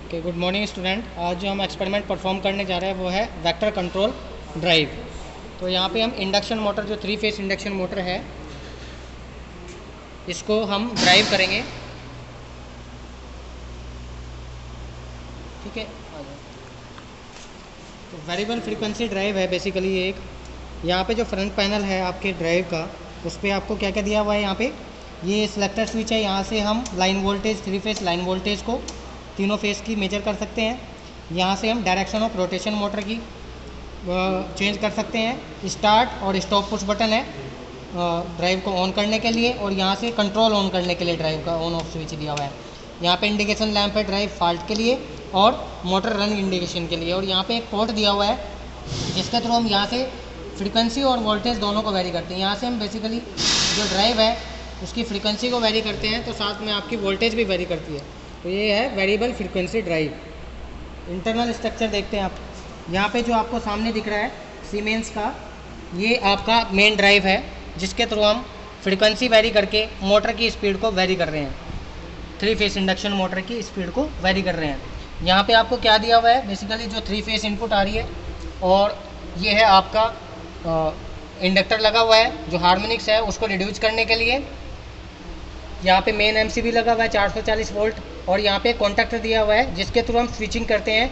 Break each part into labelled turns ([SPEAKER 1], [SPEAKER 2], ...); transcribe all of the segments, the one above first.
[SPEAKER 1] Okay, good morning student. आज जो हम एक्सपेरिमेंट परफॉर्म करने जा रहे हैं वो है वेक्टर कंट्रोल ड्राइव। तो यहाँ पे हम इंडक्शन मोटर, जो 3 फेस इंडक्शन मोटर है, इसको हम ड्राइव करेंगे। ठीक है, आ जाओ। तो वेरिएबल फ्रीक्वेंसी ड्राइव है बेसिकली ये एक। यहाँ पे जो फ्रंट पैनल है आपके ड्राइव का, उस पर आपको क्या क्या दिया हुआ है। यहाँ पे ये सिलेक्टर स्विच है, यहाँ से हम line voltage, 3 phase line voltage को तीनों फेस की मेजर कर सकते हैं। यहाँ से हम डायरेक्शन ऑफ रोटेशन मोटर की चेंज कर सकते हैं। स्टार्ट और स्टॉप पुश बटन है ड्राइव को ऑन करने के लिए, और यहाँ से कंट्रोल ऑन करने के लिए ड्राइव का ऑन ऑफ स्विच दिया हुआ है। यहाँ पे इंडिकेशन लैंप है ड्राइव फॉल्ट के लिए और मोटर रन इंडिकेशन के लिए। और यहाँ पे एक पोर्ट दिया हुआ है जिसके थ्रू हम यहाँ से फ्रीक्वेंसी और वोल्टेज दोनों को वेरी करते हैं। यहाँ से हम बेसिकली जो ड्राइव है उसकी फ्रीक्वेंसी को वेरी करते हैं, तो साथ में आपकी वोल्टेज भी वेरी करती है। तो ये है variable frequency drive. Internal structure देखते हैं आप। यहाँ पे जो आपको सामने दिख रहा है सीमेंस का, ये आपका मेन ड्राइव है जिसके थ्रू हम फ्रीक्वेंसी वेरी करके मोटर की स्पीड को वेरी कर रहे हैं। 3 फेस इंडक्शन मोटर की स्पीड को वेरी कर रहे हैं। यहाँ पे आपको क्या दिया हुआ है, बेसिकली जो 3 फेस इनपुट आ रही है, और ये है आपका इंडक्टर लगा हुआ है जो हार्मोनिक्स है उसको रिड्यूस करने के लिए। यहाँ पे मेन एमसीबी लगा हुआ है 440 वोल्ट, और यहाँ पे कॉन्टैक्टर दिया हुआ है जिसके थ्रू हम स्विचिंग करते हैं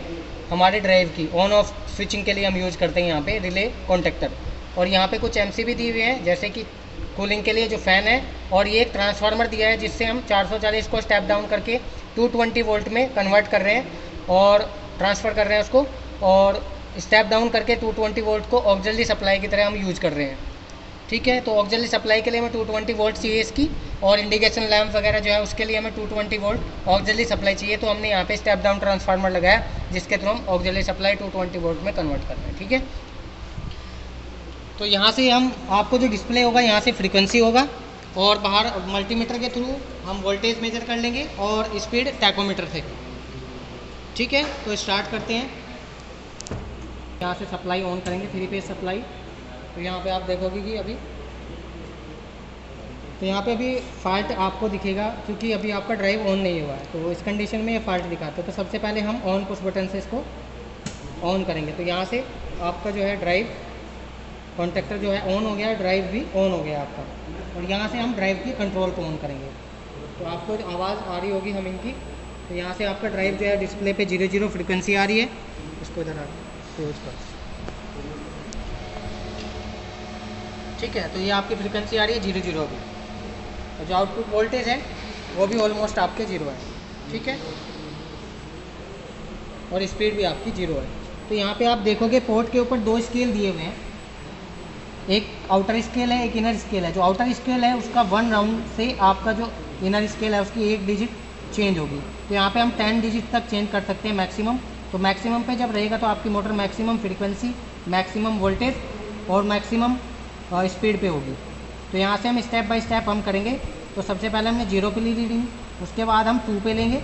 [SPEAKER 1] हमारे ड्राइव की। ऑन ऑफ स्विचिंग के लिए हम यूज़ करते हैं यहाँ पे रिले कॉन्टैक्टर। और यहाँ पे कुछ एमसीबी दी हुई हैं जैसे कि कूलिंग के लिए जो फ़ैन है, और ये एक ट्रांसफार्मर दिया है जिससे हम 440 को स्टेप डाउन करके 220 वोल्ट में कन्वर्ट कर रहे हैं और ट्रांसफ़र कर रहे हैं उसको, और स्टेप डाउन करके 220 वोल्ट को ऑक्सिलरी सप्लाई की तरह हम यूज़ कर रहे हैं। ठीक है, तो ऑक्सिलरी सप्लाई के लिए हमें 220 वोल्ट चाहिए इसकी, और इंडिकेशन लैंप वगैरह जो है उसके लिए हमें 220 वोल्ट ऑक्सिलरी सप्लाई चाहिए। तो हमने यहाँ पे स्टेप डाउन ट्रांसफार्मर लगाया जिसके थ्रू हम ऑक्सिलरी सप्लाई 220 वोल्ट में कन्वर्ट कर रहे हैं। ठीक है, तो यहाँ से हम आपको जो डिस्प्ले होगा यहाँ से फ्रीक्वेंसी होगा, और बाहर मल्टीमीटर के थ्रू हम वोल्टेज मेजर कर लेंगे और स्पीड टैकोमीटर से। ठीक है, तो स्टार्ट करते हैं। यहाँ से सप्लाई ऑन करेंगे, 3 फेस सप्लाई। तो यहाँ पे आप देखोगे कि अभी, तो यहाँ पे अभी फॉल्ट आपको दिखेगा क्योंकि अभी आपका ड्राइव ऑन नहीं हुआ है, तो इस कंडीशन में ये फॉल्ट दिखाता है। तो सबसे पहले हम ऑन पुश बटन से इसको ऑन करेंगे। तो यहाँ से आपका जो है ड्राइव कॉन्टैक्टर जो है ऑन हो गया, ड्राइव भी ऑन हो गया आपका, और यहाँ से हम ड्राइव की कंट्रोल को ऑन करेंगे। तो आपको जो आवाज़ आ रही होगी हम इनकी, तो यहाँ से आपका ड्राइव जो है डिस्प्ले पे 00 फ्रीक्वेंसी आ रही है। इसको इधर आ क्लोज कर। ठीक है, तो ये आपकी फ्रीक्वेंसी आ रही है 00 अभी, और जो आउटपुट वोल्टेज है वो भी ऑलमोस्ट आपके 0 है। ठीक है, और स्पीड भी आपकी 0 है। तो यहाँ पे आप देखोगे पोर्ट के ऊपर 2 स्केल दिए हुए हैं, एक आउटर स्केल है, एक इनर स्केल है। जो आउटर स्केल है उसका 1 राउंड से आपका जो इनर स्केल है उसकी 1 डिजिट चेंज होगी। तो यहाँ पे हम 10 डिजिट तक चेंज कर सकते हैं मैक्सिमम। तो मैक्सिमम पे जब रहेगा तो आपकी motor maximum frequency, maximum voltage और मैक्सिमम स्पीड पे होगी। तो यहाँ से हम स्टेप बाय स्टेप हम करेंगे। तो सबसे पहले हमने 0 पे ली रीडिंग, उसके बाद हम 2 पे लेंगे।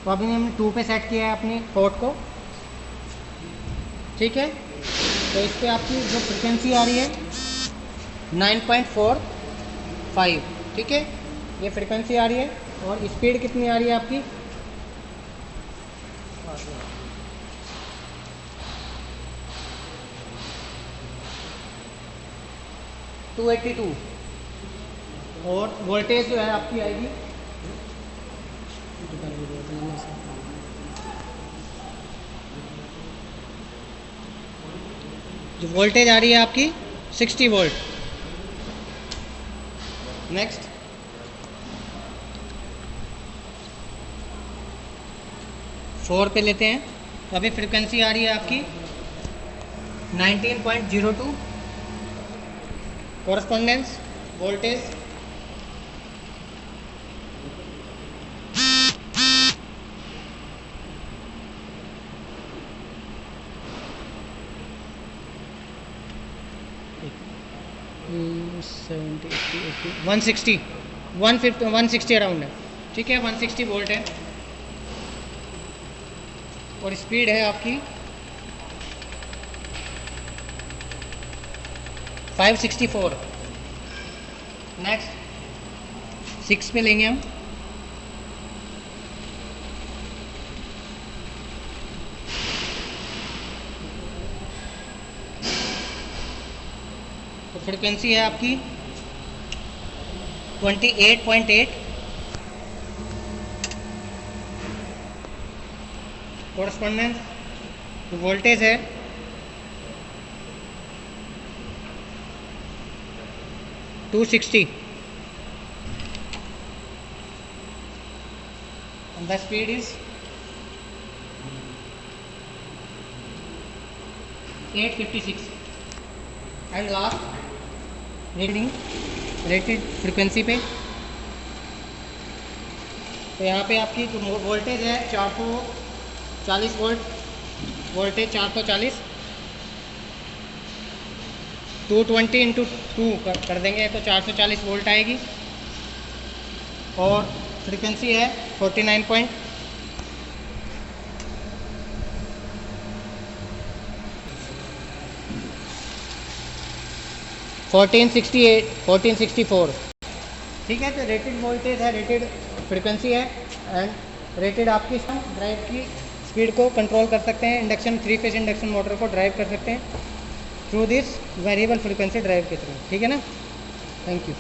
[SPEAKER 1] तो अभी हमने 2 पे सेट किया है अपने पोर्ट को। ठीक है, तो इस पर आपकी जो फ्रिक्वेंसी आ रही है 9.45। ठीक है, ये फ्रिक्वेंसी आ रही है, और स्पीड कितनी आ रही है आपकी 282, और वोल्टेज जो है आपकी आएगी जो वोल्टेज आ रही है आपकी 60 वोल्ट। नेक्स्ट 4 पे लेते हैं। तो अभी फ्रिक्वेंसी आ रही है आपकी 19.02, कॉरस्पॉन्डेंस वोल्टेज 160, 160 अराउंड है। ठीक है, 160 वोल्ट है, और स्पीड है आपकी 564। नेक्स्ट 6 पे लेंगे हम। फ्रिक्वेंसी है आपकी 28.8। कोरस्पोंडेंस वोल्टेज है 260 and the speed is 856 and last reading rated frequency पे। तो यहाँ पे आपकी जो वोल्टेज है 440 वोल्ट, वोल्टेज 440, 220 इंटू 2 कर देंगे तो 440 वोल्ट आएगी। और फ्रिक्वेंसी है 49 1468 1464। ठीक है, तो रेटेड वोल्टेज है, रेटेड फ्रिक्वेंसी है एंड रेटेड आपकी ड्राइव की स्पीड को कंट्रोल कर सकते हैं। इंडक्शन 3 फेज इंडक्शन मोटर को ड्राइव कर सकते हैं through this variable frequency drive के थ्रू। ठीक है ना, थैंक यू।